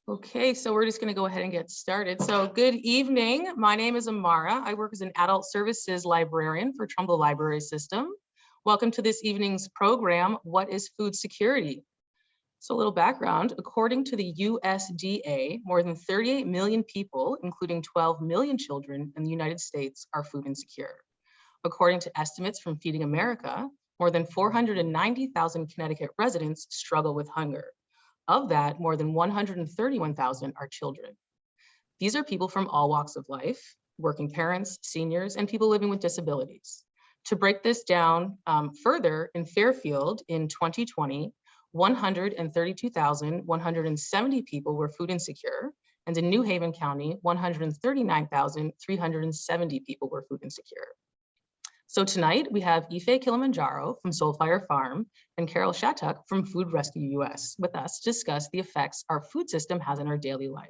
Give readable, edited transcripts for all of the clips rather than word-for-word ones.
Okay, so we're just going to go ahead and get started. So good evening. My name is Amara. I work as an adult services librarian for Trumbull Library System. Welcome to this evening's program, What is Food Security? So a little background, according to the USDA, more than 38 million people, including 12 million children in the United States, are food insecure. According to estimates from Feeding America, more than 490,000 Connecticut residents struggle with hunger. Of that, more than 131,000 are children. These are people from all walks of life, working parents, seniors, and people living with disabilities. To break this down further, in Fairfield in 2020, 132,170 people were food insecure, and in New Haven County, 139,370 people were food insecure. So tonight we have Ife Kilimanjaro from Soulfire Farm and Carol Shattuck from Food Rescue US with us to discuss the effects our food system has in our daily life.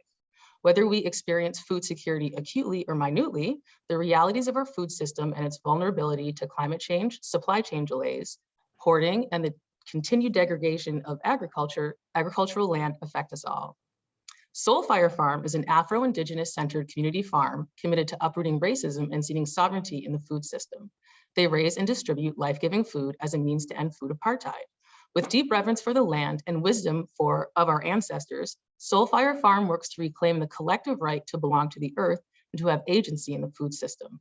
Whether we experience food security acutely or minutely, the realities of our food system and its vulnerability to climate change, supply chain delays, hoarding, and the continued degradation of agricultural land affect us all. Soulfire Farm is an Afro-Indigenous centered community farm committed to uprooting racism and seeking sovereignty in the food system. They raise and distribute life-giving food as a means to end food apartheid. With deep reverence for the land and wisdom of our ancestors, Soulfire Farm works to reclaim the collective right to belong to the earth and to have agency in the food system.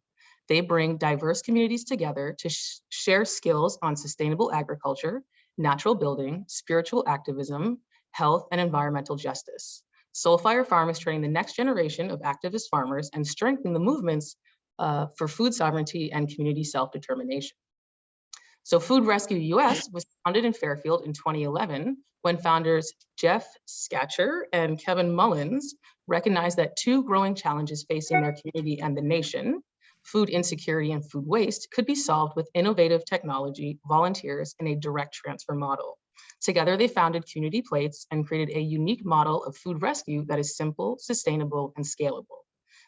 They bring diverse communities together to share skills on sustainable agriculture, natural building, spiritual activism, health, and environmental justice. Soulfire Farm is training the next generation of activist farmers and strengthening the movements for food sovereignty and community self-determination. So Food Rescue US was founded in Fairfield in 2011 when founders Jeff Scatcher and Kevin Mullins recognized that two growing challenges facing their community and the nation, food insecurity and food waste, could be solved with innovative technology, volunteers, and a direct transfer model. Together, they founded Community Plates and created a unique model of food rescue that is simple, sustainable, and scalable.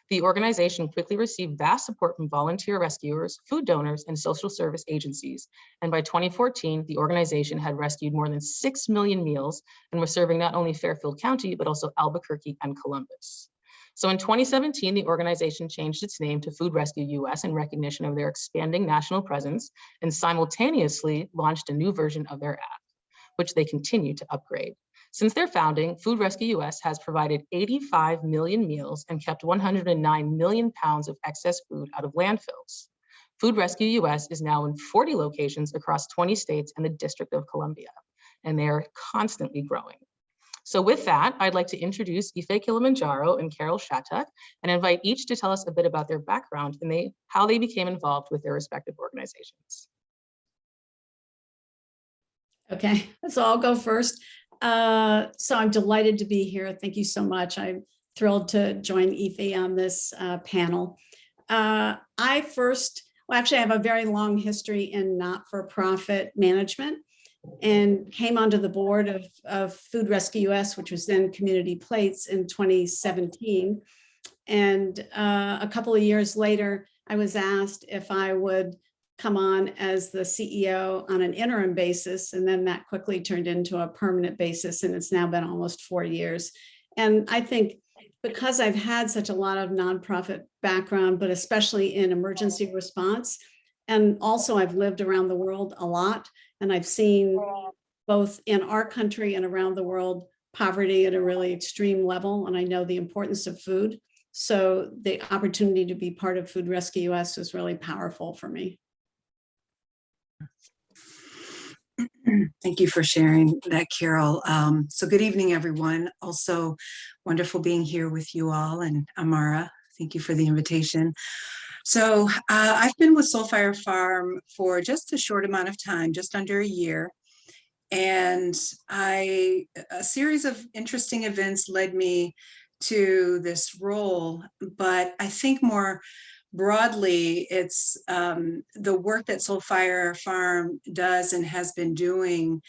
The organization quickly received vast support from volunteer rescuers, food donors, and social service agencies. And by 2014, the organization had rescued more than 6 million meals and was serving not only Fairfield County, but also Albuquerque and Columbus. So in 2017, the organization changed its name to Food Rescue US in recognition of their expanding national presence and simultaneously launched a new version of their app, which they continue to upgrade. Since their founding, Food Rescue US has provided 85 million meals and kept 109 million pounds of excess food out of landfills. Food Rescue US is now in 40 locations across 20 states and the District of Columbia, and they are constantly growing. So with that, I'd like to introduce Ife Kilimanjaro and Carol Shattuck and invite each to tell us a bit about their background and how they became involved with their respective organizations. Okay, so I'll go first. So I'm delighted to be here. Thank you so much. I'm thrilled to join Ife on this panel. Actually, I have a very long history in not-for-profit management and came onto the board of Food Rescue US, which was then Community Plates, in 2017. And a couple of years later, I was asked if I would come on as the CEO on an interim basis, and then that quickly turned into a permanent basis, and it's now been almost 4 years. And I think because I've had such a lot of nonprofit background, but especially in emergency response, and also I've lived around the world a lot, and I've seen both in our country and around the world poverty at a really extreme level, and I know the importance of food. So the opportunity to be part of Food Rescue US was really powerful for me. Thank you for sharing that, Carol. So good evening, everyone. Also wonderful being here with you all, and Amara, thank you for the invitation. So I've been with Soulfire Farm for just a short amount of time, just under a year. And a series of interesting events led me to this role, but I think more broadly, it's the work that Soulfire Farm does and has been doing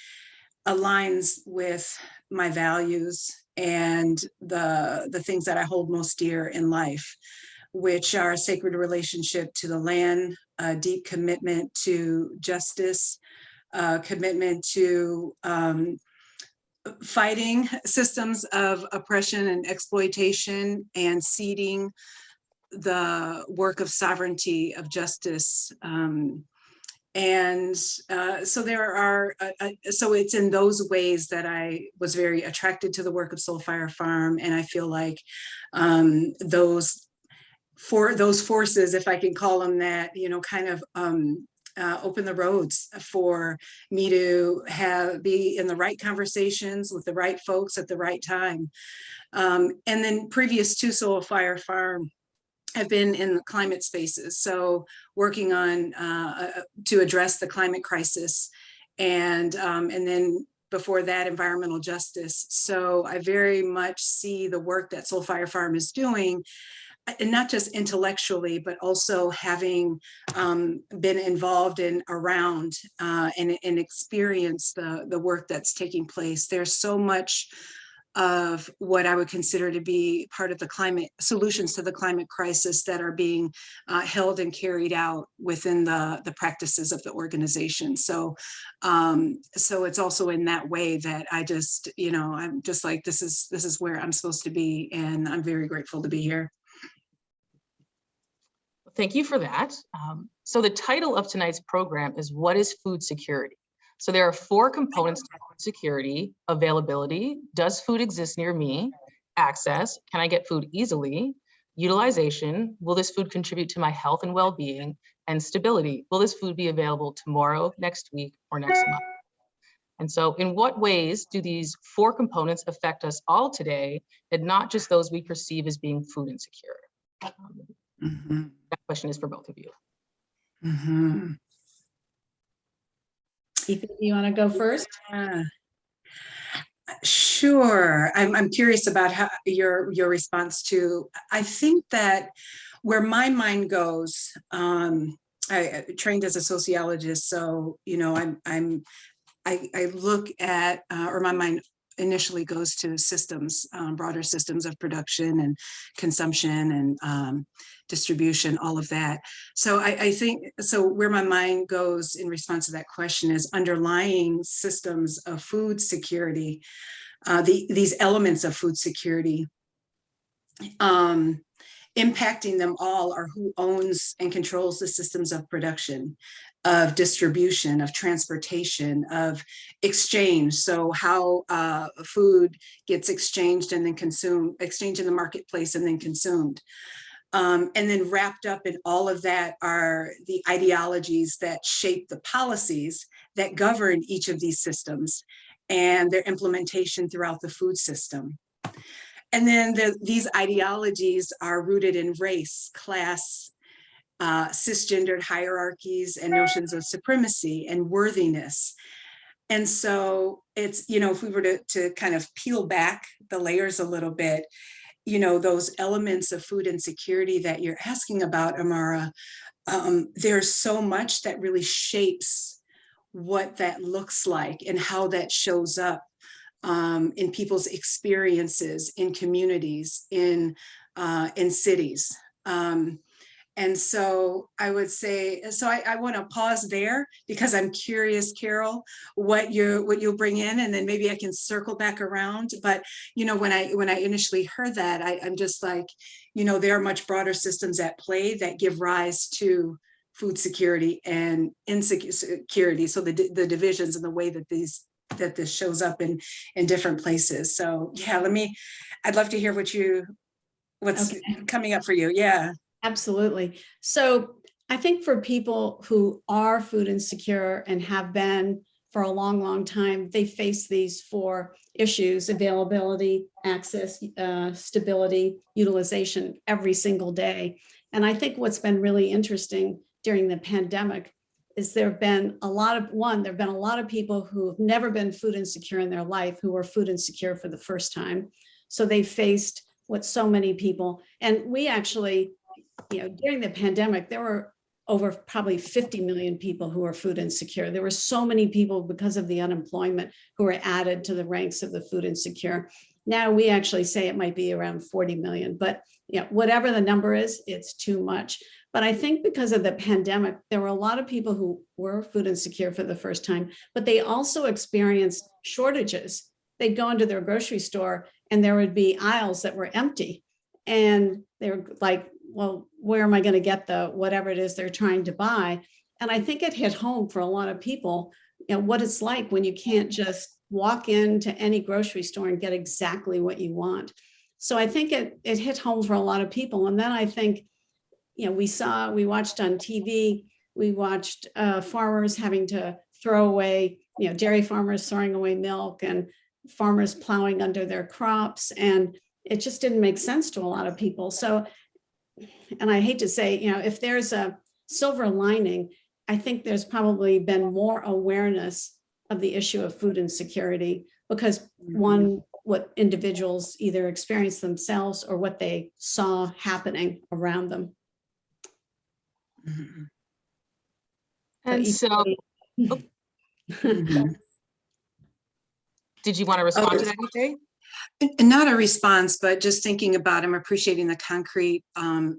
aligns with my values and the things that I hold most dear in life, which are a sacred relationship to the land, a deep commitment to justice, commitment to fighting systems of oppression and exploitation and ceding the work of sovereignty, of justice. So there are, so it's in those ways that I was very attracted to the work of Soulfire Farm. And I feel like those forces, if I can call them that, kind of open the roads for me to be in the right conversations with the right folks at the right time. And then previous to Soulfire Farm, I've been in the climate spaces, so working on to address the climate crisis, and then before that, environmental justice. So I very much see the work that Soulfire Farm is doing, and not just intellectually, but also having been involved in around and experienced the work that's taking place. There's so much of what I would consider to be part of the climate solutions to the climate crisis that are being held and carried out within the practices of the organization. So, so it's also in that way that I just, I'm just like, this is where I'm supposed to be, and I'm very grateful to be here. Thank you for that. So the title of tonight's program is What is Food Security? So there are 4 components to food security: availability, does food exist near me? Access, can I get food easily? Utilization, will this food contribute to my health and well-being? And stability, will this food be available tomorrow, next week, or next month? And so in what ways do these 4 components affect us all today, and not just those we perceive as being food insecure? That question is for both of you. Ife, you want to go first? Sure. I'm curious about how your response to. I think that where my mind goes, I trained as a sociologist, so I look at, or my mind initially goes to systems, broader systems of production and consumption and distribution, all of that. So I think, so where my mind goes in response to that question is underlying systems of food security, these elements of food security, impacting them all are who owns and controls the systems of production, of distribution, of transportation, of exchange. So how food gets exchanged and then consumed, exchanged in the marketplace and then consumed. And then wrapped up in all of that are the ideologies that shape the policies that govern each of these systems and their implementation throughout the food system. And then these ideologies are rooted in race, class, cisgendered hierarchies and notions of supremacy and worthiness. And so it's, if we were to kind of peel back the layers a little bit, those elements of food insecurity that you're asking about, Amara, there's so much that really shapes what that looks like and how that shows up in people's experiences, in communities, in cities. And so I would say, so I want to pause there because I'm curious, Carol, what you'll bring in, and then maybe I can circle back around. But when I initially heard that, I'm just like, there are much broader systems at play that give rise to food security and insecurity. So the divisions and the way that this shows up in different places. So yeah, I'd love to hear what's coming up for you. Yeah. Absolutely. So I think for people who are food insecure and have been for a long, long time, they face these 4 issues: availability, access, stability, utilization every single day. And I think what's been really interesting during the pandemic is there have been a lot of people who have never been food insecure in their life who were food insecure for the first time. So they faced what so many people, and we actually, during the pandemic, there were over probably 50 million people who were food insecure. There were so many people because of the unemployment who were added to the ranks of the food insecure. Now we actually say it might be around 40 million, but whatever the number is, it's too much. But I think because of the pandemic, there were a lot of people who were food insecure for the first time, but they also experienced shortages. they'd go into their grocery store and there would be aisles that were empty. And they were like, well, where am I going to get the whatever it is they're trying to buy? And I think it hit home for a lot of people, you know, what it's like when you can't just walk into any grocery store and get exactly what you want. So I think it hit home for a lot of people. And then I think, you know, we watched on TV, we watched farmers having to throw away, you know, dairy farmers throwing away milk and farmers plowing under their crops. And it just didn't make sense to a lot of people. So, and I hate to say, you know, if there's a silver lining, I think there's probably been more awareness of the issue of food insecurity because one, what individuals either experienced themselves or what they saw happening around them. Mhm. And so, Mhm. did you want to respond to that, Ife? Not a response, but just thinking about, I'm appreciating the concrete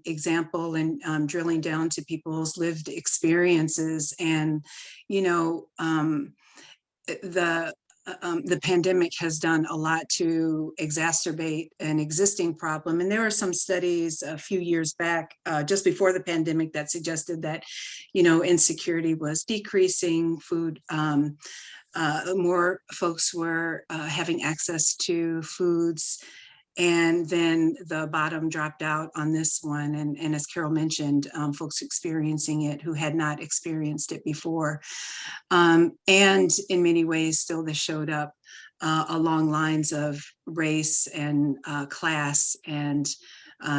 example and drilling down to people's lived experiences. And, you know, the pandemic has done a lot to exacerbate an existing problem. And there are some studies a few years back, just before the pandemic, that suggested that, you know, insecurity was decreasing, food, more folks were having access to foods. And then the bottom dropped out on this one. And as Carol mentioned, folks experiencing it who had not experienced it before. And in many ways, still this showed up along lines of race and class and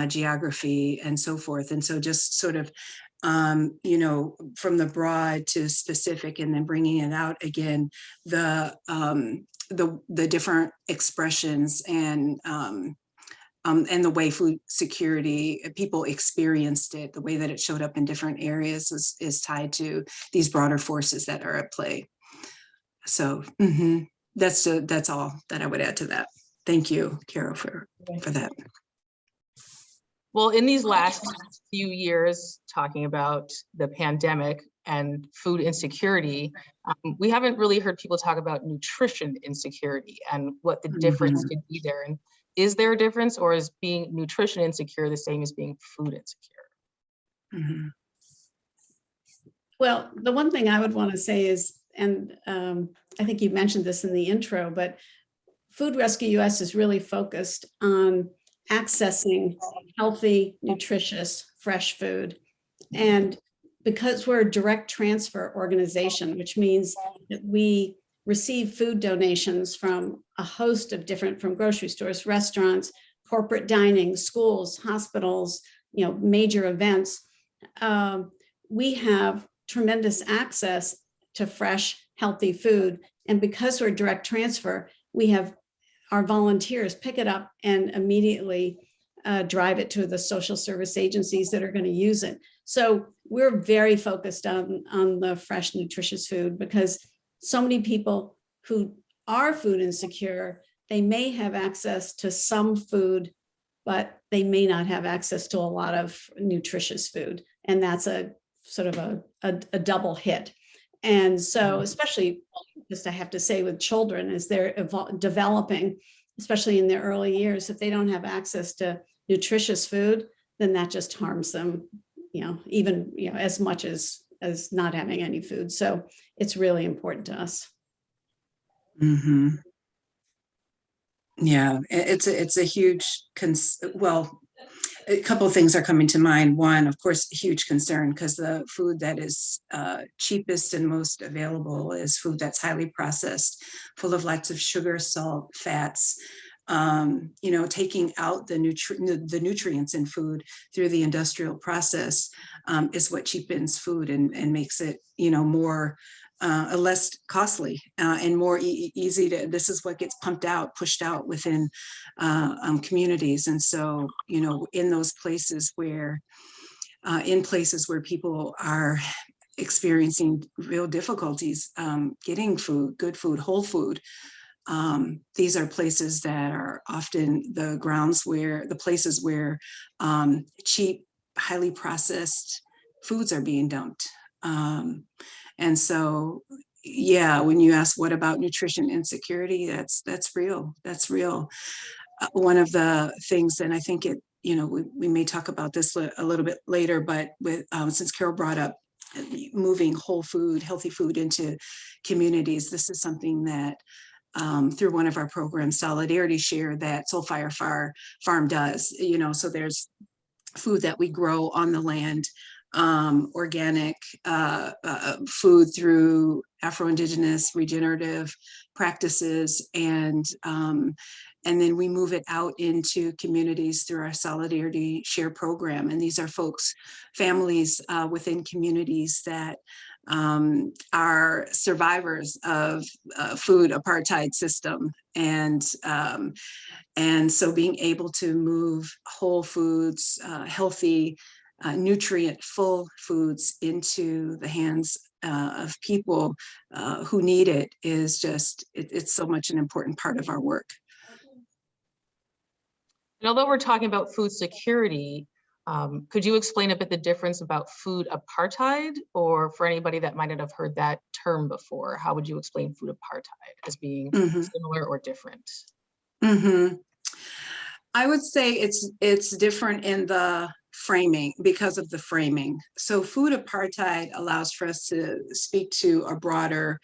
geography and so forth. And so just sort of, you know, from the broad to specific and then bringing it out again, the different expressions and the way food security, people experienced it, the way that it showed up in different areas is tied to these broader forces that are at play. So that's all that I would add to that. Thank you, Carol, for that. Well, in these last few years, talking about the pandemic and food insecurity, we haven't really heard people talk about nutrition insecurity and what the difference could be there. And is there a difference, or is being nutrition insecure the same as being food insecure? Well, the one thing I would want to say is, and I think you mentioned this in the intro, but Food Rescue US is really focused on accessing healthy, nutritious, fresh food. And because we're a direct transfer organization, which means that we receive food donations from a host of different, from grocery stores, restaurants, corporate dining, schools, hospitals, you know, major events, we have tremendous access to fresh, healthy food. And because we're direct transfer, we have our volunteers pick it up and immediately drive it to the social service agencies that are going to use it. So we're very focused on the fresh, nutritious food because so many people who are food insecure, they may have access to some food, but they may not have access to a lot of nutritious food. And that's a sort of a double hit. And so, especially just I have to say with children, as they're developing, especially in their early years, if they don't have access to nutritious food, then that just harms them, you know, even, you know, as much as not having any food. So it's really important to us. Yeah, it's a huge, well, a couple of things are coming to mind. One, of course, a huge concern because the food that is cheapest and most available is food that's highly processed, full of lots of sugar, salt, fats. You know, taking out the nutrients in food through the industrial process is what cheapens food and makes it, you know, more less costly and more easy to, this is what gets pushed out within communities. And so, you know, in those places where, people are experiencing real difficulties getting food, good food, whole food, these are places that are often the places where cheap, highly processed foods are being dumped. And so, yeah, when you ask what about nutrition insecurity, that's real. That's real. One of the things, and I think it, we may talk about this a little bit later, but with since Carol brought up moving whole food, healthy food into communities, this is something that through one of our programs, Solidarity Share, that Soulfire Farm does. So there's food that we grow on the land, organic food through Afro-Indigenous regenerative practices, and then we move it out into communities through our Solidarity Share program. And these are folks, families within communities that are survivors of food apartheid system. And so being able to move whole foods, healthy, nutrient-full foods into the hands of people who need it is just, it's so much an important part of our work. And although we're talking about food security, could you explain a bit the difference about food apartheid, or for anybody that might not have heard that term before, how would you explain food apartheid as being similar or different? I would say it's different in the framing, because of the framing. So food apartheid allows for us to speak to a broader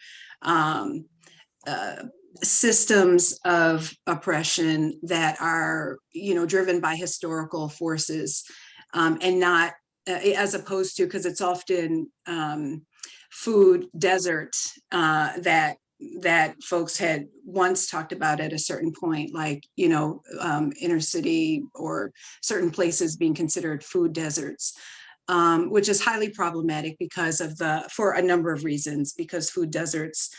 systems of oppression that are, driven by historical forces, and not as opposed to, because it's often food desert that folks had once talked about at a certain point, like, inner city or certain places being considered food deserts, which is highly problematic because of for a number of reasons, because food deserts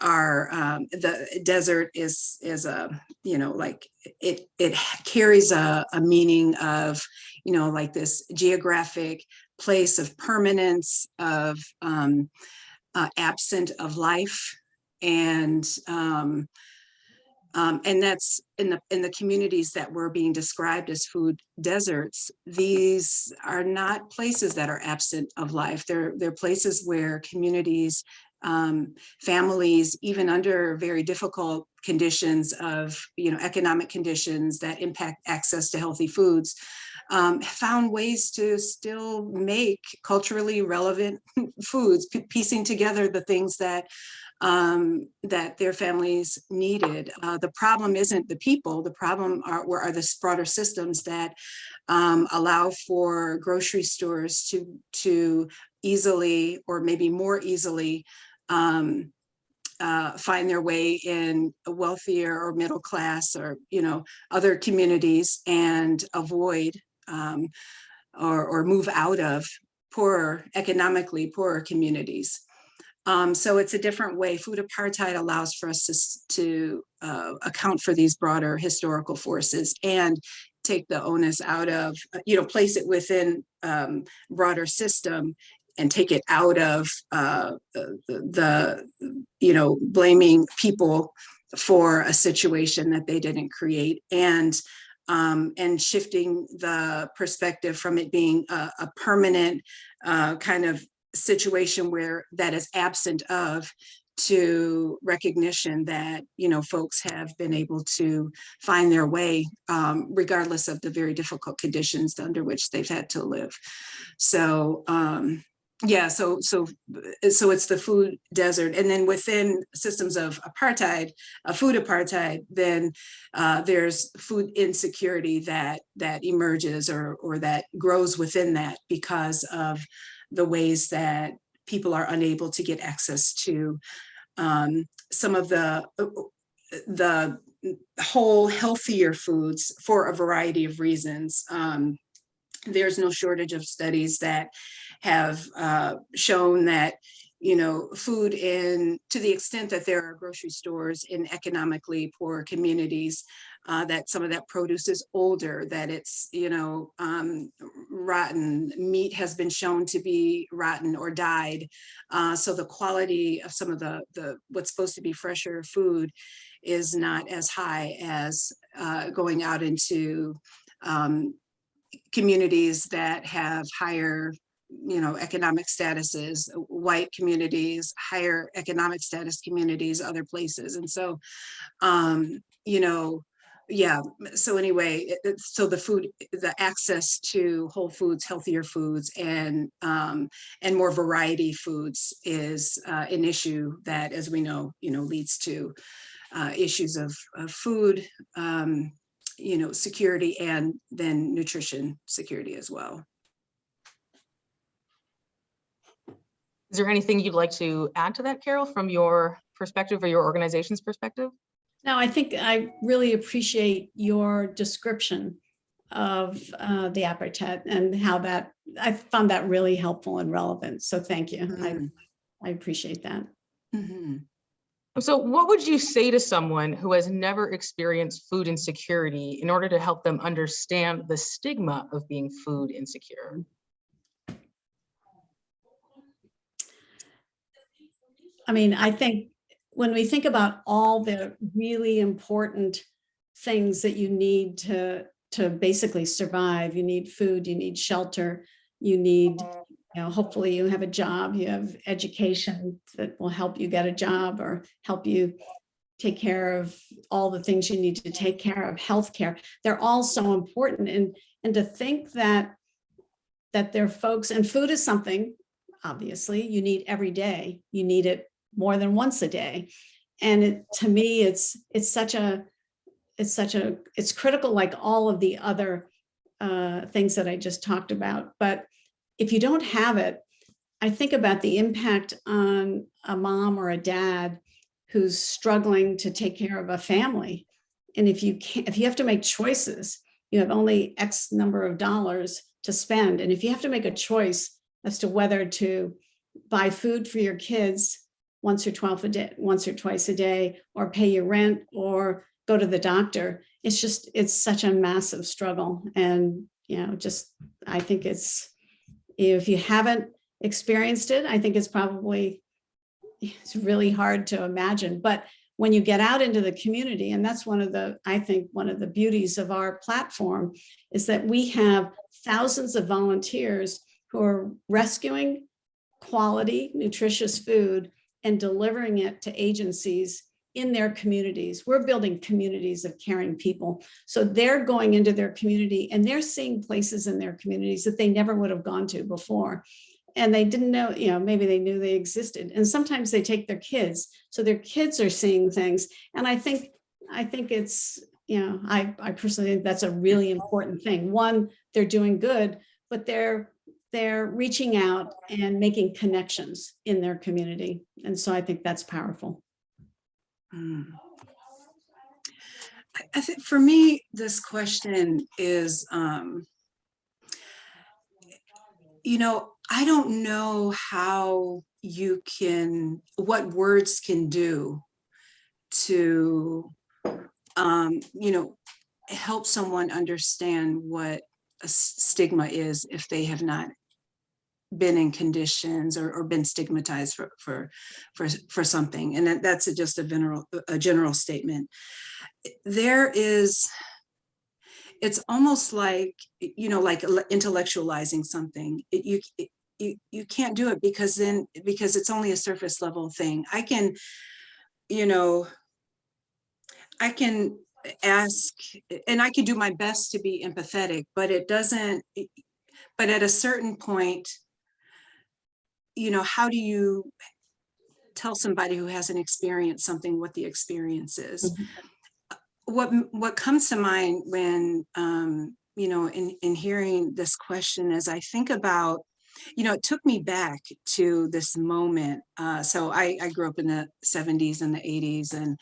are, the desert is a, like it carries a meaning of, like this geographic place of permanence, of absent of life. And that's in the communities that were being described as food deserts. These are not places that are absent of life. They're places where communities, families, even under very difficult conditions of, economic conditions that impact access to healthy foods, found ways to still make culturally relevant foods, piecing together the things that their families needed. The problem isn't the people. The problem are the broader systems that allow for grocery stores to easily, or maybe more easily, find their way in a wealthier or middle class, or other communities, and avoid or move out of economically poorer communities. So it's a different way. Food apartheid allows for us to account for these broader historical forces and take the onus out of, place it within broader system, and take it out of the blaming people for a situation that they didn't create, and shifting the perspective from it being a permanent kind of situation where that is absent of, to recognition that folks have been able to find their way, regardless of the very difficult conditions under which they've had to live. So yeah, so it's the food desert. And then within systems of apartheid, food apartheid, then there's food insecurity that emerges, or that grows within that, because of the ways that people are unable to get access to some of the whole healthier foods for a variety of reasons. There's no shortage of studies that have shown that food, to the extent that there are grocery stores in economically poor communities, that some of that produce is older, that it's rotten. Meat has been shown to be rotten or dyed. So the quality of some of the what's supposed to be fresher food is not as high as going out into communities that have higher economic statuses, white communities, higher economic status communities, other places. And so, yeah, so anyway, so the access to whole foods, healthier foods, and more variety foods is an issue that, as we know, leads to issues of food, security, and then nutrition security as well. Is there anything you'd like to add to that, Carol, from your perspective or your organization's perspective? No, I think I really appreciate your description of the apartheid and how that, I found that really helpful and relevant. So thank you. Mm-hmm. I appreciate that. Mm-hmm. So what would you say to someone who has never experienced food insecurity in order to help them understand the stigma of being food insecure? I mean, I think when we think about all the really important things that you need to basically survive, you need food, you need shelter, you need, hopefully you have a job, you have education that will help you get a job or help you take care of all the things you need to take care of, healthcare. They're all so important. And to think that they're folks, and food is something, obviously, you need every day. You need it more than once a day. And to me, it's critical, like all of the other things that I just talked about. But if you don't have it, I think about the impact on a mom or a dad who's struggling to take care of a family. And if you have to make choices, you have only X number of dollars to spend. And if you have to make a choice as to whether to buy food for your kids once or twice a day, or pay your rent, or go to the doctor, it's such a massive struggle. And, I think it's, if you haven't experienced it, I think it's really hard to imagine. But when you get out into the community, and that's one of the beauties of our platform, is that we have thousands of volunteers who are rescuing quality, nutritious food and delivering it to agencies in their communities. We're building communities of caring people. So they're going into their community and they're seeing places in their communities that they never would have gone to before. And they didn't know, maybe they knew they existed. And sometimes they take their kids. So their kids are seeing things. And I think it's, I personally think that's a really important thing. One, they're doing good, but they're reaching out and making connections in their community. And so I think that's powerful. I think for me, this question is, I don't know what words can do to, help someone understand what a stigma is if they have not been in conditions or been stigmatized for something. And that's just a general statement. It's almost like, like intellectualizing something. You can't do it because it's only a surface level thing. I can ask, and I can do my best to be empathetic, but but at a certain point, how do you tell somebody who hasn't experienced something what the experience is? Mm-hmm. What comes to mind when, in hearing this question, as I think about, it took me back to this moment. So I grew up in the 70s and the 80s, and,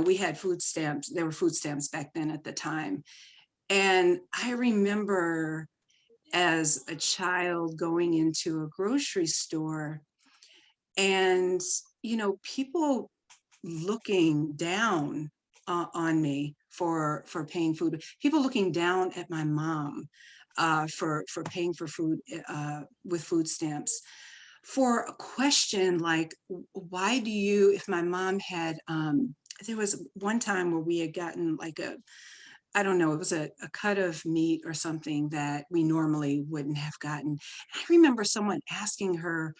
we had food stamps. There were food stamps back then at the time. And I remember as a child going into a grocery store and, people looking down on me for paying food, people looking down at my mom for paying for food with food stamps, for a question like, why do you, if my mom had, there was one time where we had gotten like I don't know, it was a cut of meat or something that we normally wouldn't have gotten. I remember someone asking her,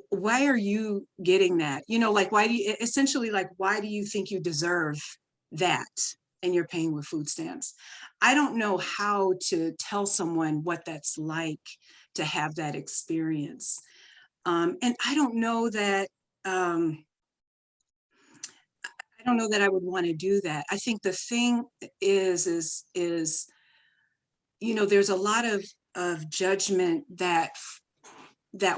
why are you getting that? You know, like, why do you, essentially, like, why do you think you deserve that? And you're paying with food stamps. I don't know how to tell someone what that's like to have that experience. And I don't know that, I don't know that I would want to do that. I think the thing is, you know, there's a lot of judgment that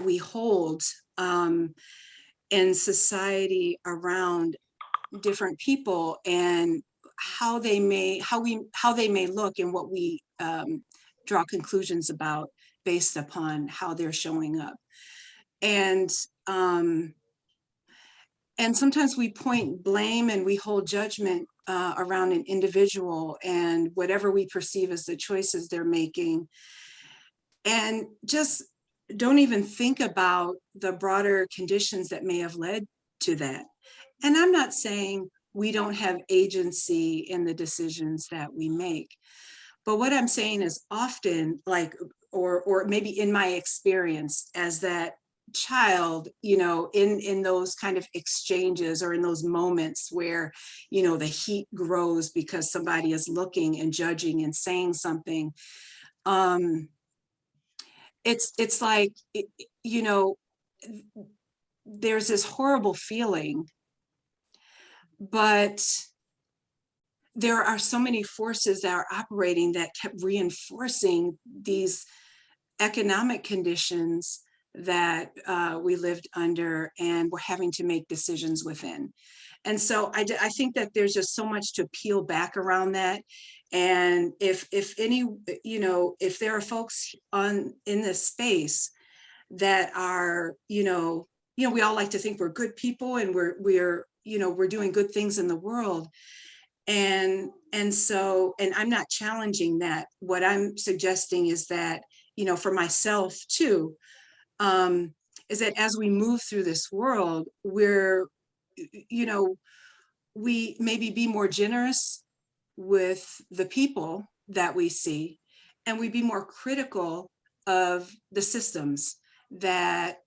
we hold in society around different people and how they may look and what we draw conclusions about based upon how they're showing up. And sometimes we point blame and we hold judgment around an individual and whatever we perceive as the choices they're making, and just don't even think about the broader conditions that may have led to that. And I'm not saying we don't have agency in the decisions that we make, but what I'm saying is often, like, or maybe in my experience as that child, you know, in those kind of exchanges or in those moments where, you know, the heat grows because somebody is looking and judging and saying something, it's like, you know, there's this horrible feeling, but there are so many forces that are operating that kept reinforcing these economic conditions that we lived under and were having to make decisions within. And so I think that there's just so much to peel back around that. And if any, you know, if there are folks in this space that are, you know, we all like to think we're good people and we're, you know, we're doing good things in the world. And so, and I'm not challenging that. What I'm suggesting is that, you know, for myself too, is that as we move through this world, we're, you know, we maybe be more generous with the people that we see, and we be more critical of the systems that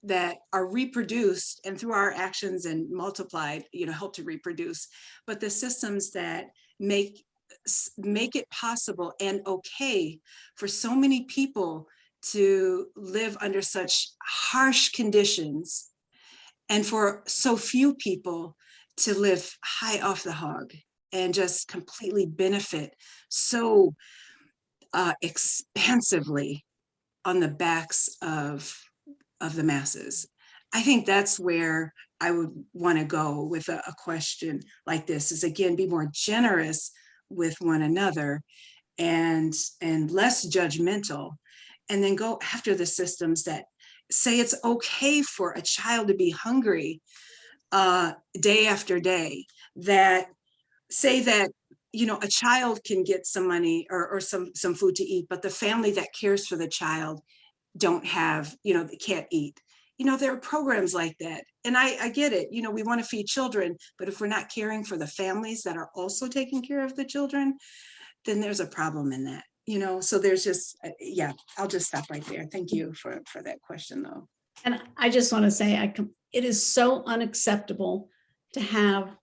that are reproduced and through our actions and multiplied, you know, help to reproduce, but the systems that make it possible and okay for so many people to live under such harsh conditions and for so few people to live high off the hog and just completely benefit so expansively on the backs of the masses. I think that's where I would want to go with a question like this, is again, be more generous with one another and less judgmental, and then go after the systems that say it's okay for a child to be hungry day after day, that say that, you know, a child can get some money or some food to eat, but the family that cares for the child don't have, you know, they can't eat. You know, there are programs like that. And I get it. You know, we want to feed children, but if we're not caring for the families that are also taking care of the children, then there's a problem in that, you know? So there's just, yeah, I'll just stop right there. Thank you for that question though. And I just want to say, it is so unacceptable to have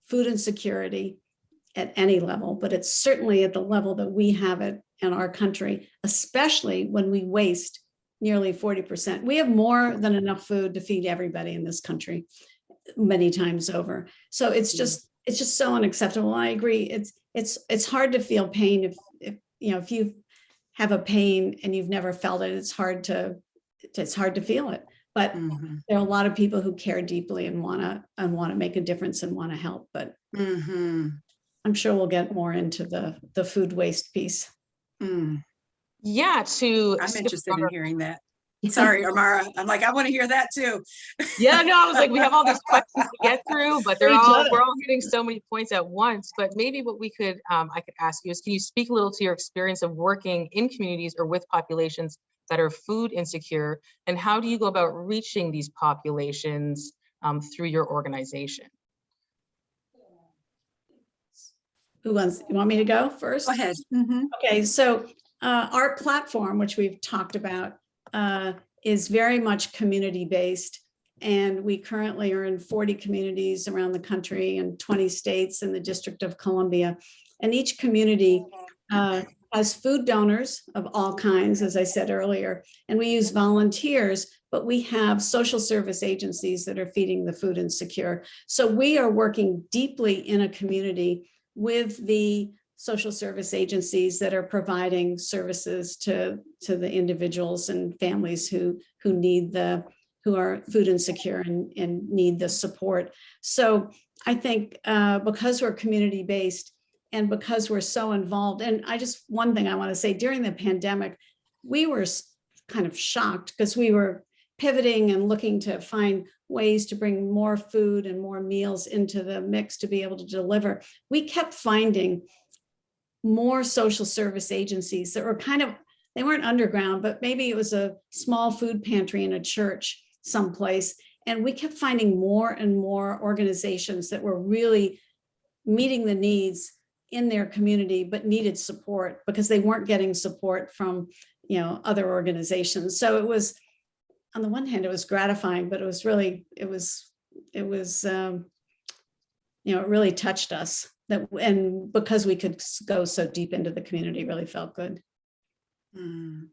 food insecurity at any level, but it's certainly at the level that we have it in our country, especially when we waste nearly 40%. We have more than enough food to feed everybody in this country many times over. So it's just so unacceptable. I agree. It's hard to feel pain if you know, if you have a pain and you've never felt it, it's hard to feel it. But there are a lot of people who care deeply and want to make a difference and want to help. But I'm sure we'll get more into the food waste piece. Yeah, I'm interested in hearing that. Sorry, Amara. I'm like, I want to hear that too. Yeah, no, I was like, we have all these questions to get through, but we're all hitting so many points at once. But maybe what we could, I could ask you is, can you speak a little to your experience of working in communities or with populations that are food insecure, and how do you go about reaching these populations through your organization? you want me to go first? Go ahead. Mhm. Okay, so our platform, which we've talked about, is very much community-based. And we currently are in 40 communities around the country and 20 states in the District of Columbia. And each community has food donors of all kinds, as I said earlier, and we use volunteers, but we have social service agencies that are feeding the food insecure. So we are working deeply in a community with the social service agencies that are providing services to the individuals and families who are food insecure and need the support. So I think because we're community-based and because we're so involved, and one thing I want to say, during the pandemic, we were kind of shocked because we were pivoting and looking to find ways to bring more food and more meals into the mix to be able to deliver. We kept finding more social service agencies that were they weren't underground, but maybe it was a small food pantry in a church someplace. And we kept finding more and more organizations that were really meeting the needs in their community, but needed support because they weren't getting support from, other organizations. So it was, on the one hand, it was gratifying, but it was really, it really touched us and because we could go so deep into the community, really felt good. Mm.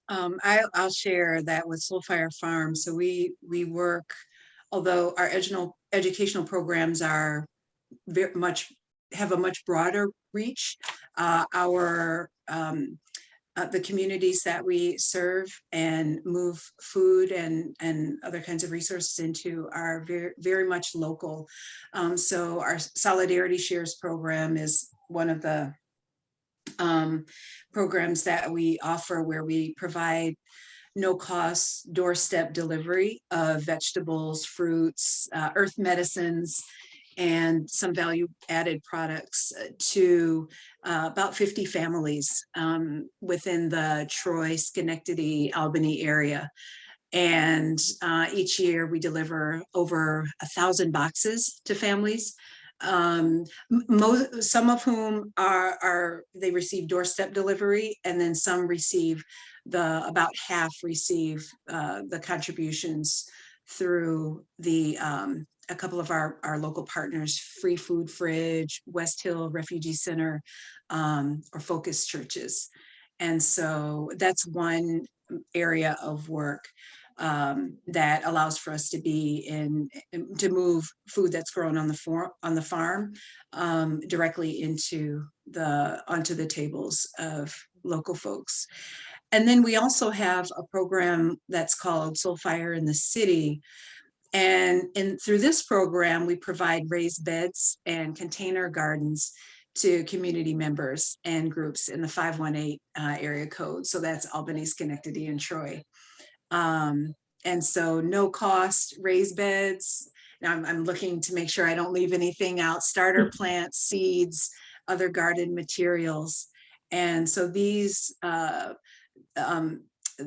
I'll share that with Soulfire Farm. So we work, although our educational programs are have a much broader reach. The communities that we serve and move food and other kinds of resources into are very, very much local. So our Solidarity Shares program is one of the programs that we offer, where we provide no-cost doorstep delivery of vegetables, fruits, earth medicines, and some value-added products to about 50 families within the Troy, Schenectady, Albany area. And each year we deliver over 1,000 boxes to families. Some of whom they receive doorstep delivery, and then some receive about half receive the contributions through a couple of our local partners, Free Food Fridge, West Hill Refugee Center, or Focus Churches. And so that's one area of work that allows for us to to move food that's grown on the farm directly onto the tables of local folks. And then we also have a program that's called Soulfire in the City. And through this program, we provide raised beds and container gardens to community members and groups in the 518 area code. So that's Albany, Schenectady, and Troy. And so no cost raised beds. Now I'm looking to make sure I don't leave anything out: starter plants, seeds, other garden materials. And so these,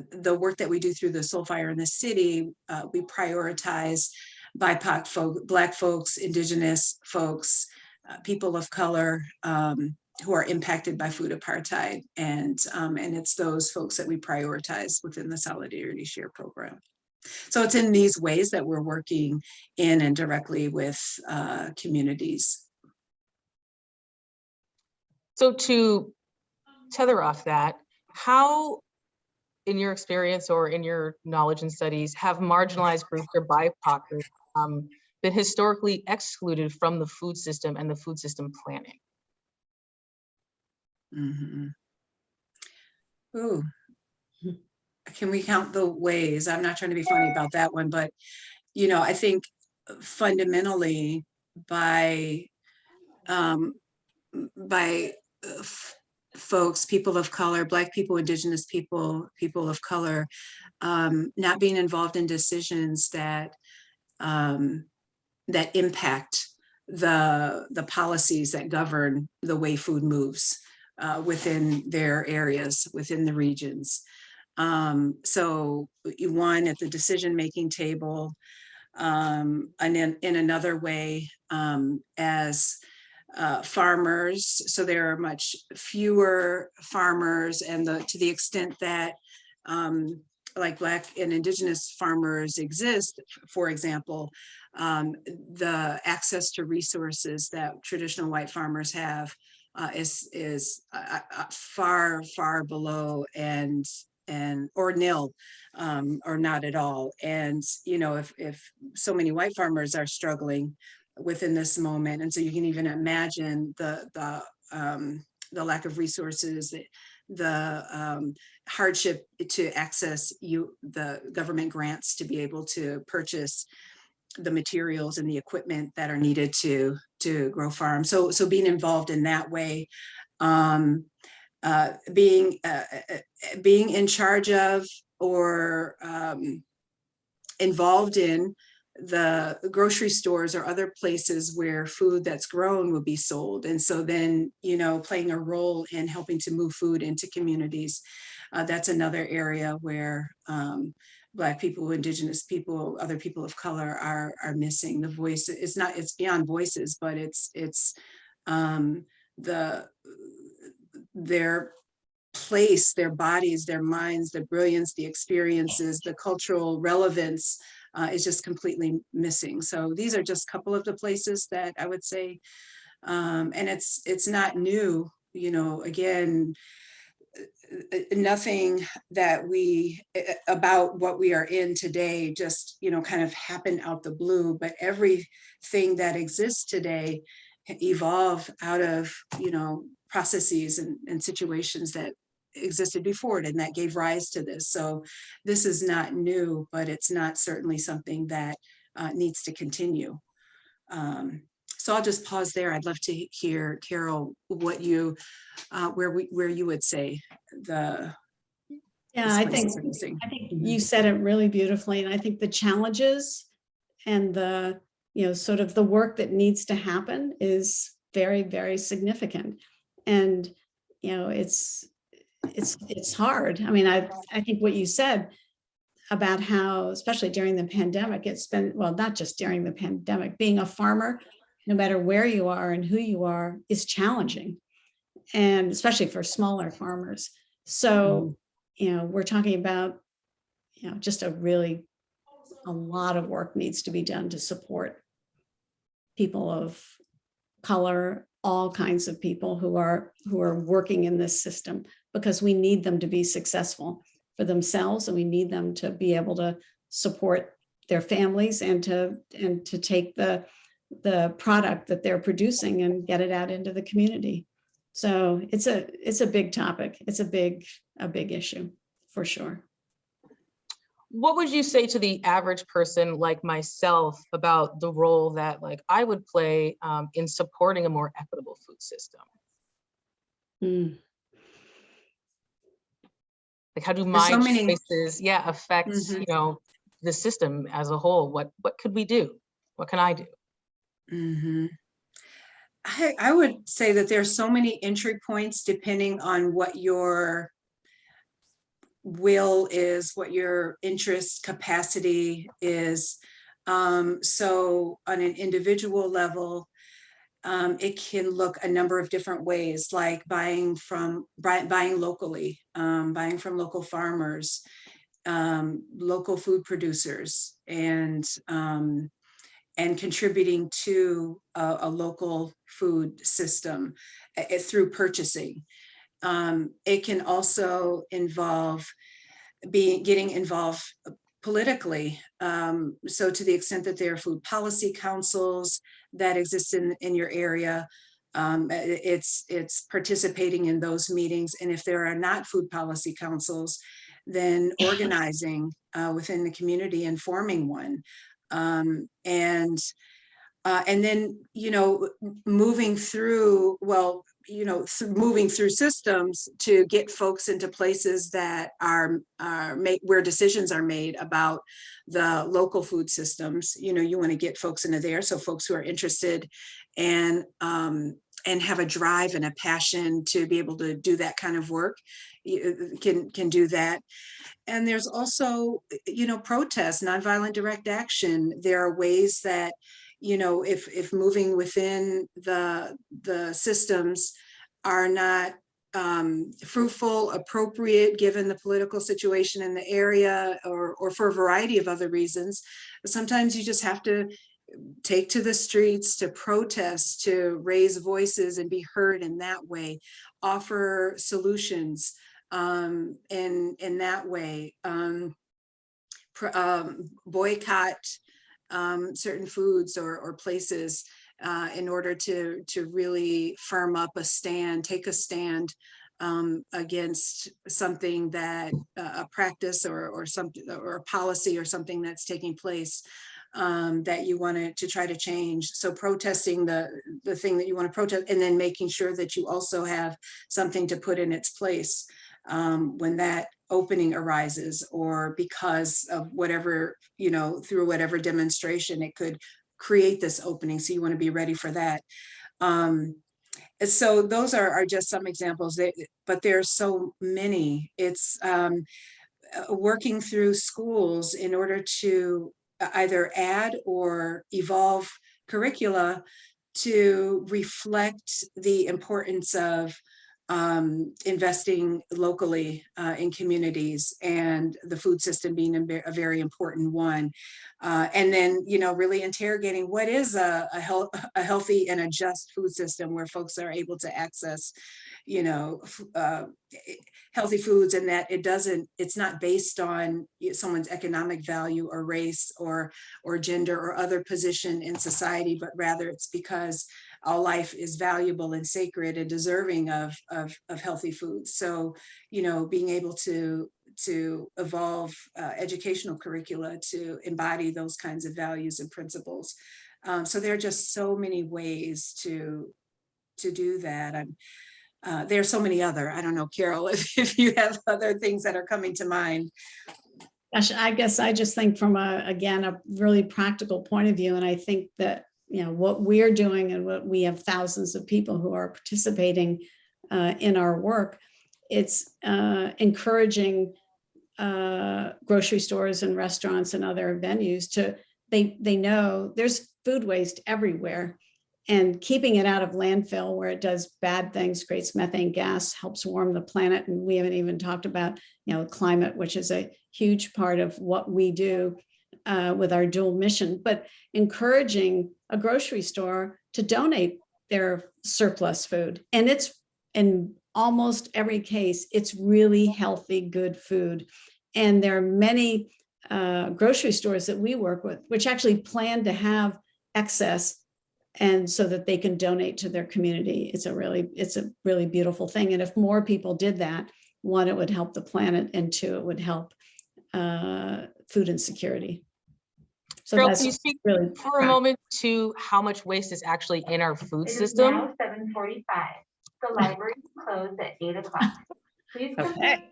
the work that we do through the Soulfire in the City, we prioritize BIPOC folk, Black folks, Indigenous folks, people of color, who are impacted by food apartheid. And it's those folks that we prioritize within the Solidarity Share program. So it's in these ways that we're working in and directly with communities. So to tether off that, how, in your experience or in your knowledge and studies, have marginalized groups or BIPOC groups been historically excluded from the food system and the food system planning? Mm-hmm. Ooh, can we count the ways? I'm not trying to be funny about that one, but I think fundamentally by folks, people of color, Black people, Indigenous people, people of color, not being involved in decisions that impact the policies that govern the way food moves within their areas, within the regions. So one, at the decision-making table, and in another way, as farmers, so there are much fewer farmers, and to the extent that like Black and Indigenous farmers exist, for example, the access to resources that traditional white farmers have is far below and or nil, or not at all. And if so many white farmers are struggling within this moment, and so you can even imagine the lack of resources, the hardship to access the government grants to be able to purchase the materials and the equipment that are needed to grow farms. So being involved in that way, being in charge of or involved in the grocery stores or other places where food that's grown will be sold. And so then, playing a role in helping to move food into communities. That's another area where Black people, Indigenous people, other people of color are missing. The voice is not, it's beyond voices, but it's their place, their bodies, their minds, the brilliance, the experiences, the cultural relevance is just completely missing. So these are just a couple of the places that I would say, and it's not new, again, nothing that about what we are in today just, kind of happened out the blue, but everything that exists today evolved out of, processes and situations that existed before it, and that gave rise to this. So this is not new, but it's not certainly something that needs to continue. So I'll just pause there. I'd love to hear, Carol, what you, where you would say yeah, I think you said it really beautifully. And I think the challenges and the, sort of the work that needs to happen is very, very significant. And, it's hard. I mean, I think what you said about how, especially during the pandemic, it's been, well, not just during the pandemic, being a farmer, no matter where you are and who you are, is challenging. And especially for smaller farmers. So, we're talking about, just a lot of work needs to be done to support people of color, all kinds of people who are working in this system, because we need them to be successful for themselves, and we need them to be able to support their families and to take the product that they're producing and get it out into the community. So it's a big topic. It's a big issue for sure. What would you say to the average person like myself about the role that I would play in supporting a more equitable food system? How do my choices, affect, the system as a whole? What could we do? What can I do? I would say that there's so many entry points depending on what your will is, what your interest capacity is. So on an individual level, it can look a number of different ways, like buying locally, buying from local farmers, local food producers, and contributing to a local food system through purchasing. It can also involve getting involved politically. So to the extent that there are food policy councils that exist in your area, it's participating in those meetings. And if there are not food policy councils, then organizing within the community and forming one. And then, moving through, moving through systems to get folks into places that are where decisions are made about the local food systems. You want to get folks into there. So folks who are interested and have a drive and a passion to be able to do that kind of work can do that. And there's also, protests, nonviolent direct action. There are ways that if moving within the systems are not fruitful, appropriate, given the political situation in the area, or for a variety of other reasons, sometimes you just have to take to the streets to protest, to raise voices and be heard in that way, offer solutions in that way, boycott certain foods or places in order to really firm up a stand, take a stand against something that a practice or something, or a policy or something that's taking place that you want to try to change. So protesting the thing that you want to protest, and then making sure that you also have something to put in its place when that opening arises, or because of whatever, through whatever demonstration it could create this opening. So you want to be ready for that. So those are just some examples, but there's so many. It's working through schools in order to either add or evolve curricula to reflect the importance of investing locally in communities, and the food system being a very important one. And then, really interrogating what is a healthy and a just food system where folks are able to access, healthy foods, and that it's not based on someone's economic value or race or gender or other position in society, but rather it's because all life is valuable and sacred and deserving of healthy foods. So, being able to evolve educational curricula to embody those kinds of values and principles. So there are just so many ways to do that. There are so many other, I don't know, Carol, if you have other things that are coming to mind. Gosh, I guess I just think from a really practical point of view, and I think that what we're doing, and what we have thousands of people who are participating in our work, it's encouraging grocery stores and restaurants and other venues they know there's food waste everywhere, and keeping it out of landfill where it does bad things, creates methane gas, helps warm the planet. And we haven't even talked about climate, which is a huge part of what we do with our dual mission, but encouraging a grocery store to donate their surplus food. And it's, in almost every case, it's really healthy, good food. And there are many grocery stores that we work with, which actually plan to have excess, and so that they can donate to their community. It's a really beautiful thing. And if more people did that, one, it would help the planet, and two, it would help food insecurity. So Carol, that's can you speak really for a moment to how much waste is actually in our food system? It is now 7:45. The library is closed at 8 o'clock. Please okay.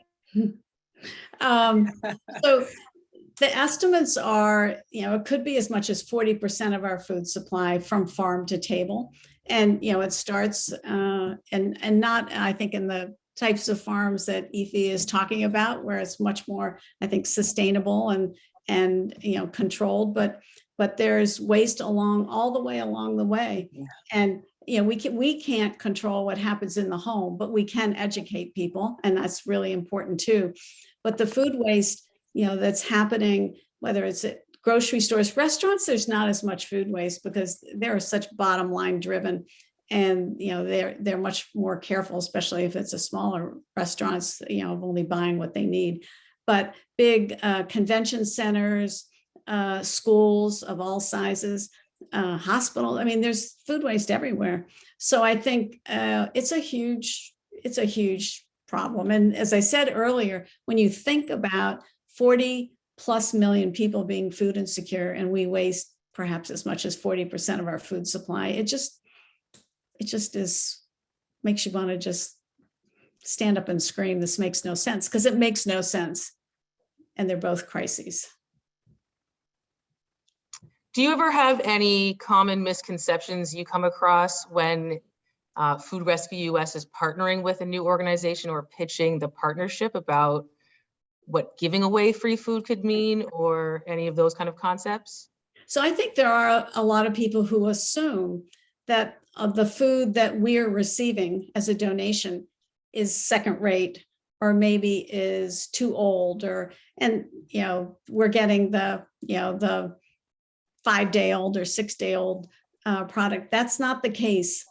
So the estimates are, it could be as much as 40% of our food supply from farm to table. And, it starts and not, I think, in the types of farms that Ife is talking about, where it's much more, I think, sustainable and controlled, but there's waste all the way along the way. Yeah. And we can't control what happens in the home, but we can educate people, and that's really important too. But the food waste, that's happening, whether it's at grocery stores, restaurants, there's not as much food waste because they're such bottom line driven, and they're much more careful, especially if it's a smaller restaurants, of only buying what they need. But big convention centers, schools of all sizes, hospitals, there's food waste everywhere. So I think it's a huge problem. And as I said earlier, when you think about 40+ million people being food insecure, and we waste perhaps as much as 40% of our food supply, it just makes you want to just stand up and scream, this makes no sense, because it makes no sense. And they're both crises. Do you ever have any common misconceptions you come across when Food Rescue US is partnering with a new organization or pitching the partnership about what giving away free food could mean, or any of those kind of concepts? So I think there are a lot of people who assume that the food that we're receiving as a donation is second rate, or maybe is too old, and we're getting the 5-day-old or 6-day-old product. That's not the case.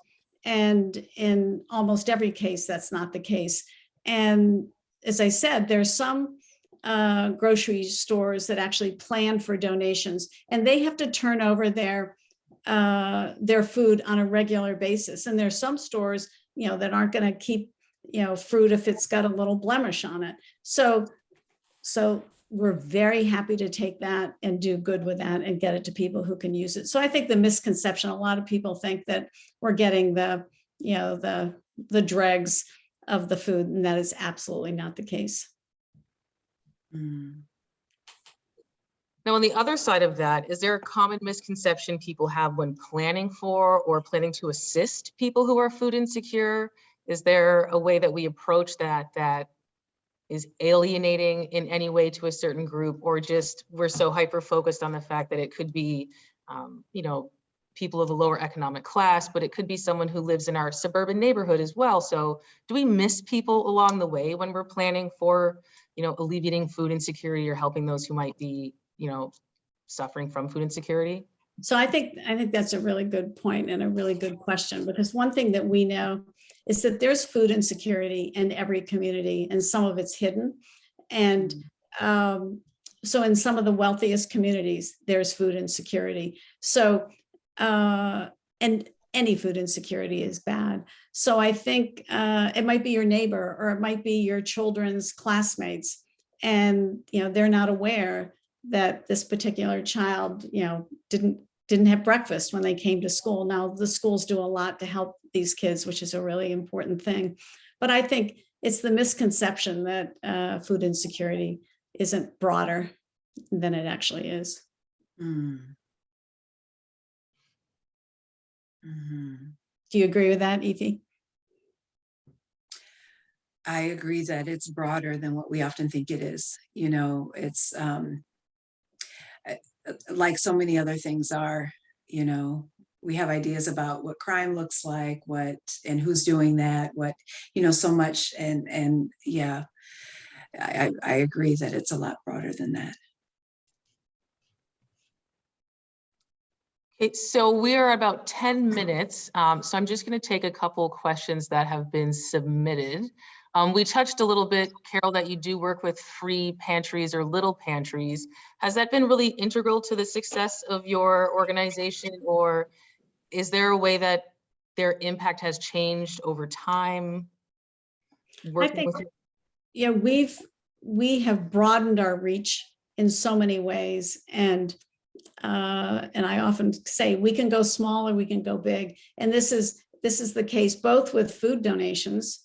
And in almost every case, that's not the case. And as I said, there's some grocery stores that actually plan for donations, and they have to turn over their food on a regular basis. And there's some stores, that aren't going to keep, fruit if it's got a little blemish on it. So we're very happy to take that and do good with that and get it to people who can use it. So I think the misconception, a lot of people think that we're getting the dregs of the food, and that is absolutely not the case. Now, on the other side of that, is there a common misconception people have when planning for or planning to assist people who are food insecure? Is there a way that we approach that is alienating in any way to a certain group, or just we're so hyper-focused on the fact that it could be, people of the lower economic class, but it could be someone who lives in our suburban neighborhood as well. So do we miss people along the way when we're planning for, alleviating food insecurity or helping those who might be, suffering from food insecurity? So I think that's a really good point and a really good question, because one thing that we know is that there's food insecurity in every community, and some of it's hidden. And so in some of the wealthiest communities, there's food insecurity. So, and any food insecurity is bad. So I think it might be your neighbor, or it might be your children's classmates, and they're not aware that this particular child didn't have breakfast when they came to school. Now the schools do a lot to help these kids, which is a really important thing. But I think it's the misconception that food insecurity isn't broader than it actually is. Do you agree with that, Ife? I agree that it's broader than what we often think it is. It's like so many other things are, we have ideas about what crime looks like, and who's doing that, so much. And yeah, I agree that it's a lot broader than that. Okay, so we are about 10 minutes. So I'm just going to take a couple questions that have been submitted. We touched a little bit, Carol, that you do work with free pantries or little pantries. Has that been really integral to the success of your organization, or is there a way that their impact has changed over time? I think, we have broadened our reach in so many ways, and I often say we can go small or we can go big, and this is the case both with food donations,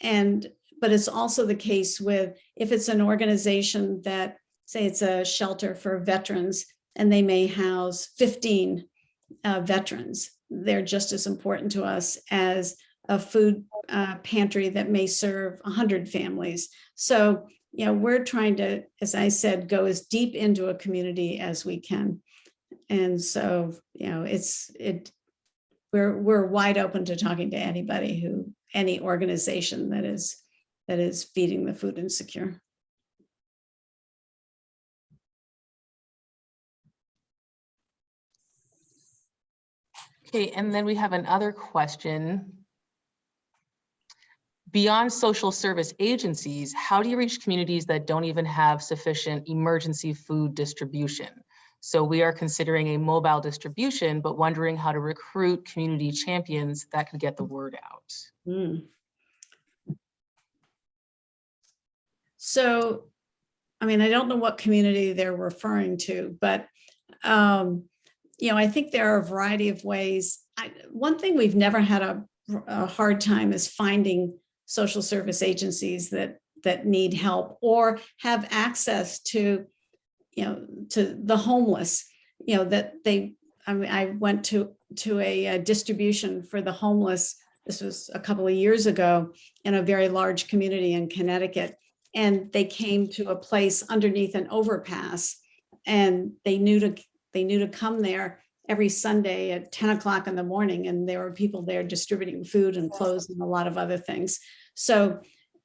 but it's also the case with, if it's an organization that, say it's a shelter for veterans, and they may house 15 veterans, they're just as important to us as a food pantry that may serve 100 families. So, we're trying to, as I said, go as deep into a community as we can. And so, we're wide open to talking to anybody any organization that is feeding the food insecure. Okay, and then we have another question. Beyond social service agencies, how do you reach communities that don't even have sufficient emergency food distribution? So we are considering a mobile distribution, but wondering how to recruit community champions that could get the word out. So, I don't know what community they're referring to, but, I think there are a variety of ways. One thing we've never had a hard time is finding social service agencies that need help or have access to the homeless, I went to a distribution for the homeless. This was a couple of years ago in a very large community in Connecticut. And they came to a place underneath an overpass, and they knew they knew to come there every Sunday at 10 o'clock in the morning, and there were people there distributing food and clothes and a lot of other things. So,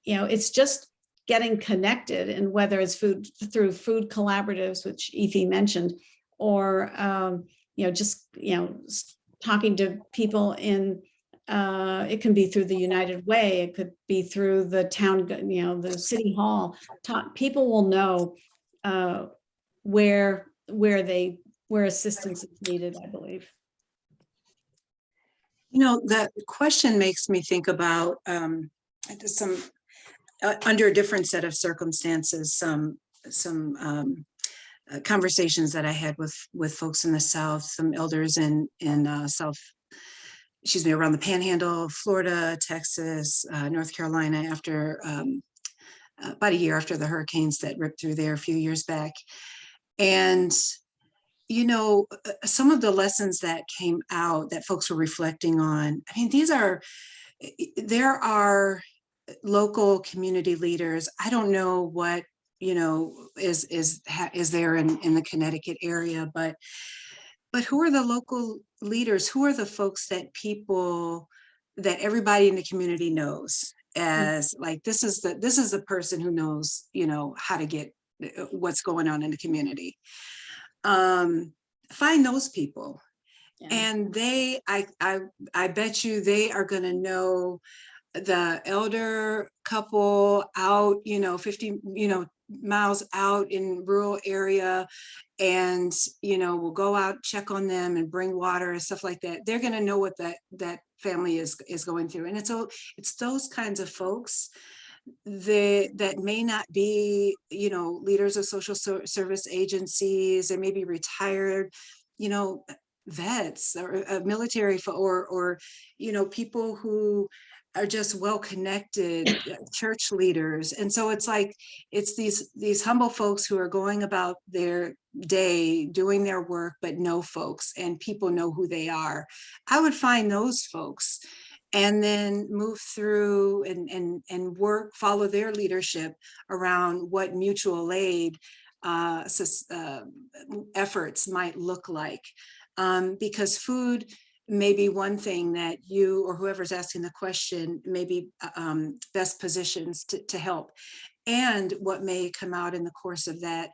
it's just getting connected, and whether it's food through food collaboratives, which Ife mentioned, or, just, talking to people in, it can be through the United Way, it could be through the town, the city hall. People will know where assistance is needed, I believe. That question makes me think about some under a different set of circumstances, some conversations that I had with folks in the South, some elders in around the Panhandle, Florida, Texas, North Carolina, after about a year after the hurricanes that ripped through there a few years back. And some of the lessons that came out that folks were reflecting on, I mean, there are local community leaders. I don't know what, is there in the Connecticut area, but who are the local leaders? Who are the folks that everybody in the community knows as like, this is the person who knows, how to get what's going on in the community. Find those people. Yeah. And I bet you they are going to know the elder couple out, 50, miles out in rural area, and, we'll go out, check on them and bring water and stuff like that. They're going to know what that family is going through. And it's those kinds of folks that may not be, leaders of social service agencies. They may be retired, vets or military or people who are just well-connected church leaders. And so it's like, it's these humble folks who are going about their day, doing their work, but know folks, and people know who they are. I would find those folks and then move through and work, follow their leadership around what mutual aid efforts might look like. Because food may be one thing that you or whoever's asking the question may be best positions to help. And what may come out in the course of that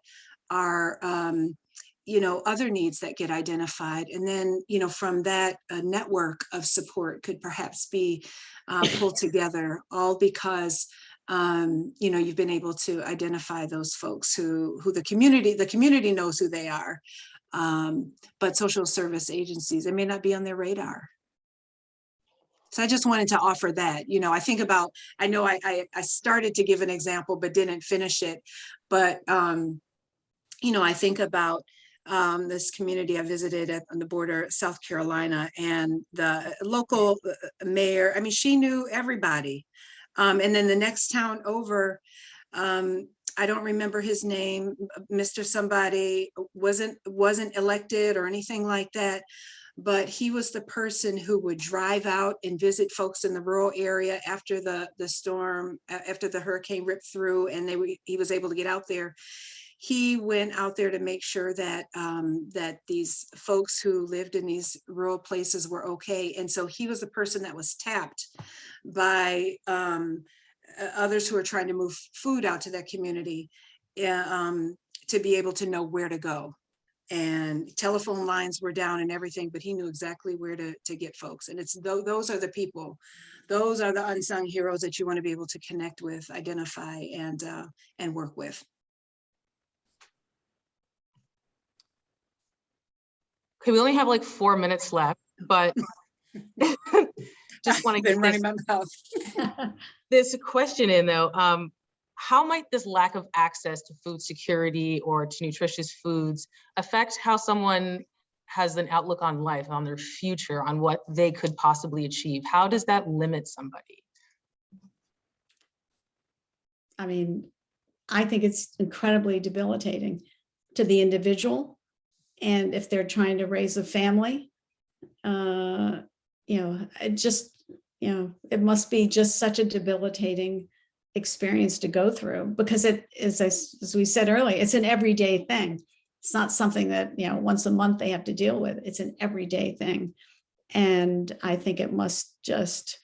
are other needs that get identified. And then, from that, a network of support could perhaps be pulled together, all because, you've been able to identify those folks who the community knows who they are. But social service agencies, it may not be on their radar. So I just wanted to offer that. I know I started to give an example, but didn't finish it. But, I think about this community I visited on the border, South Carolina, and the local mayor. I mean, she knew everybody. And then the next town over, I don't remember his name, Mr. Somebody, wasn't elected or anything like that, but he was the person who would drive out and visit folks in the rural area after the storm, after the hurricane ripped through, and he was able to get out there. He went out there to make sure that that these folks who lived in these rural places were okay. And so he was the person that was tapped by others who are trying to move food out to that community to be able to know where to go. And telephone lines were down and everything, but he knew exactly where to get folks. And it's those are the people, those are the unsung heroes that you want to be able to connect with, identify, and work with. Okay, we only have like 4 minutes left, but just want to get running my mouth. this question in though. How might this lack of access to food security or to nutritious foods affect how someone has an outlook on life, on their future, on what they could possibly achieve? How does that limit somebody? I mean, I think it's incredibly debilitating to the individual. And if they're trying to raise a family, it must be just such a debilitating experience to go through, because it is, as we said earlier, it's an everyday thing. It's not something that, once a month they have to deal with. It's an everyday thing. And I think it must just,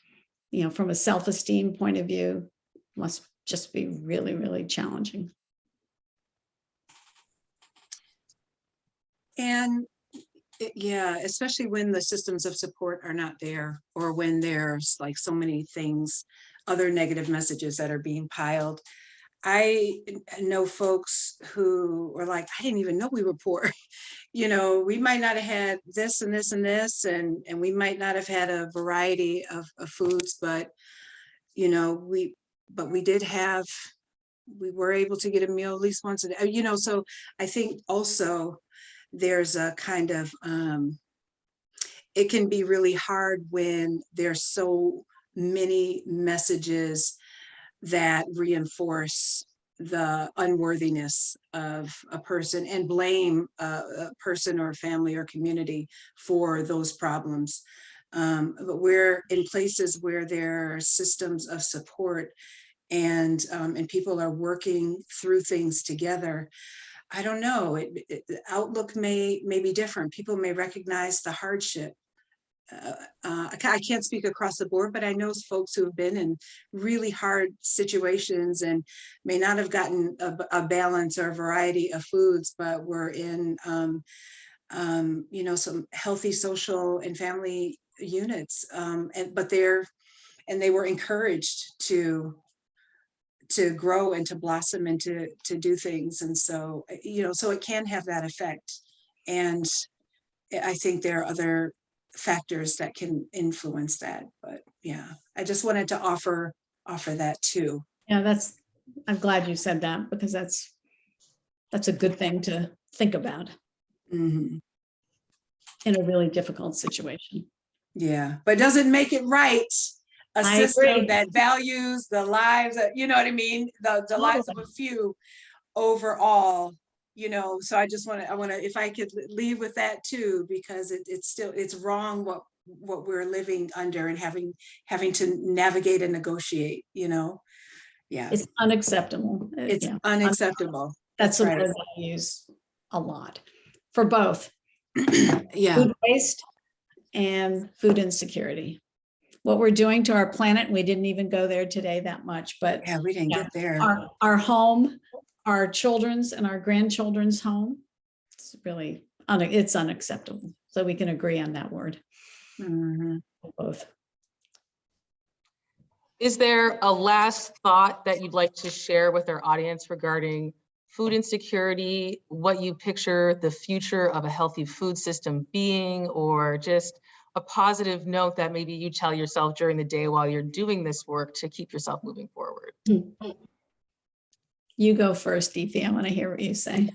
from a self-esteem point of view, must just be really, really challenging. And yeah, especially when the systems of support are not there, or when there's like so many things, other negative messages that are being piled. I know folks who are like, I didn't even know we were poor. We might not have had this and this and this, and we might not have had a variety of foods, but we did have, we were able to get a meal at least once a day. So I think also there's a kind of it can be really hard when there's so many messages that reinforce the unworthiness of a person and blame a person or a family or community for those problems. But we're in places where there are systems of support, and people are working through things together. I don't know, the outlook may be different. People may recognize the hardship. I can't speak across the board, but I know folks who have been in really hard situations and may not have gotten a balance or a variety of foods, but were in, some healthy social and family units. But they were encouraged to grow and to blossom and to do things. And so, so it can have that effect. And I think there are other factors that can influence that. But yeah, I just wanted to offer that too. Yeah, I'm glad you said that, because that's a good thing to think about Mm-hmm. in a really difficult situation. Yeah, but doesn't make it right. A I system agree. that values the lives, you know what I mean? The lives of a few overall, so I want to, if I could leave with that too, because it's wrong what we're living under and having to navigate and negotiate, yeah. It's unacceptable. It's unacceptable. That's a right. word that I use a lot for both Yeah. food waste and food insecurity. What we're doing to our planet, we didn't even go there today that much, but Yeah, we didn't get there. Our home, our children's and our grandchildren's home, it's really, it's unacceptable. So we can agree on that word. Mm-hmm. Both. Is there a last thought that you'd like to share with our audience regarding food insecurity, what you picture the future of a healthy food system being, or just a positive note that maybe you tell yourself during the day while you're doing this work to keep yourself moving forward? You go first, Ife. I want to hear what you say.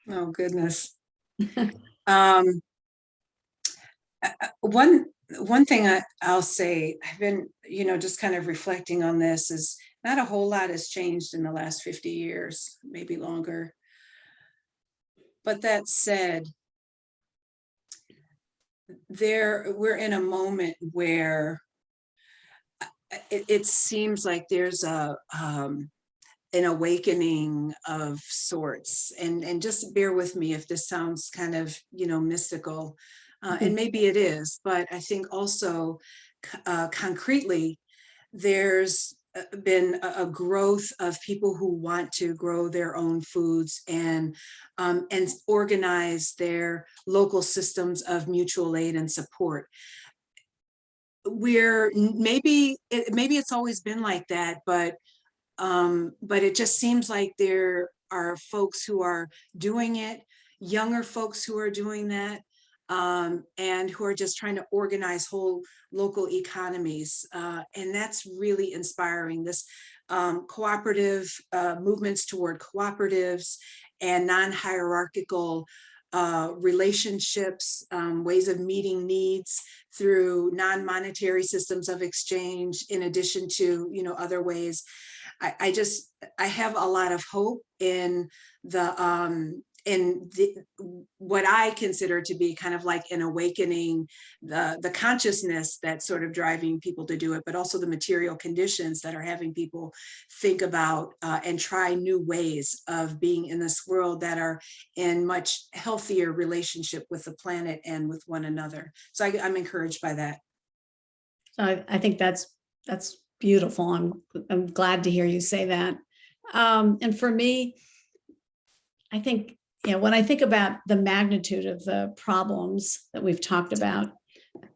Oh, goodness. One thing I'll say, I've been, just kind of reflecting on this, is not a whole lot has changed in the last 50 years, maybe longer. But that said, we're in a moment where it seems like there's an awakening of sorts, and just bear with me if this sounds kind of, mystical, and maybe it is, but I think also concretely, there's been a growth of people who want to grow their own foods and organize their local systems of mutual aid and support. Maybe it's always been like that, but it just seems like there are folks who are doing it, younger folks who are doing that, and who are just trying to organize whole local economies. And that's really inspiring. This cooperative movements toward cooperatives and non-hierarchical relationships, ways of meeting needs through non-monetary systems of exchange, in addition to, other ways. I have a lot of hope in the what I consider to be kind of like an awakening, the consciousness that's sort of driving people to do it, but also the material conditions that are having people think about and try new ways of being in this world that are in much healthier relationship with the planet and with one another. So I'm encouraged by that. So I think that's beautiful. I'm glad to hear you say that. And for me, I think, when I think about the magnitude of the problems that we've talked about,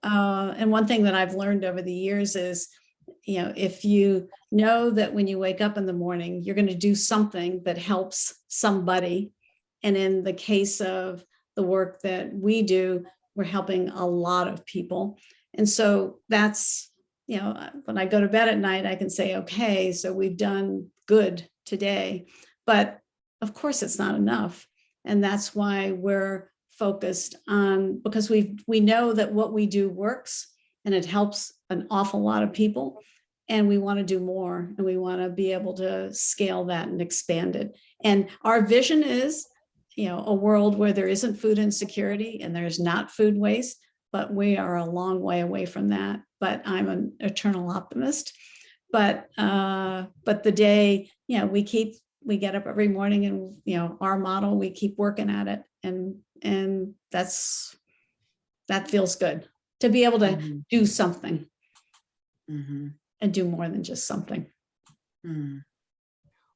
and one thing that I've learned over the years is, if you know that when you wake up in the morning, you're going to do something that helps somebody. And in the case of the work that we do, we're helping a lot of people. And so that's, when I go to bed at night, I can say, okay, so we've done good today. But of course, it's not enough. And that's why we're focused on, because we know that what we do works and it helps an awful lot of people. And we want to do more, and we want to be able to scale that and expand it. And our vision is, a world where there isn't food insecurity and there's not food waste, but we are a long way away from that. But I'm an eternal optimist. But the day, we get up every morning and, our model, we keep working at it. And that feels good to be able to do something and do more than just something.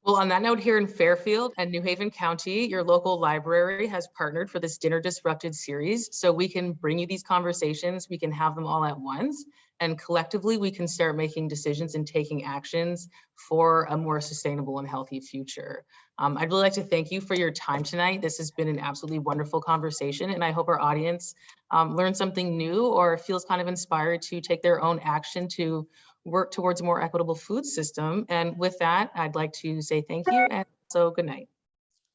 Well, on that note, here in Fairfield and New Haven County, your local library has partnered for this Dinner Disrupted series. So we can bring you these conversations, we can have them all at once, and collectively we can start making decisions and taking actions for a more sustainable and healthy future. I'd really like to thank you for your time tonight. This has been an absolutely wonderful conversation, and I hope our audience learned something new or feels kind of inspired to take their own action to work towards a more equitable food system. And with that, I'd like to say thank you and also good night.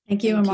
Thank you, Amar.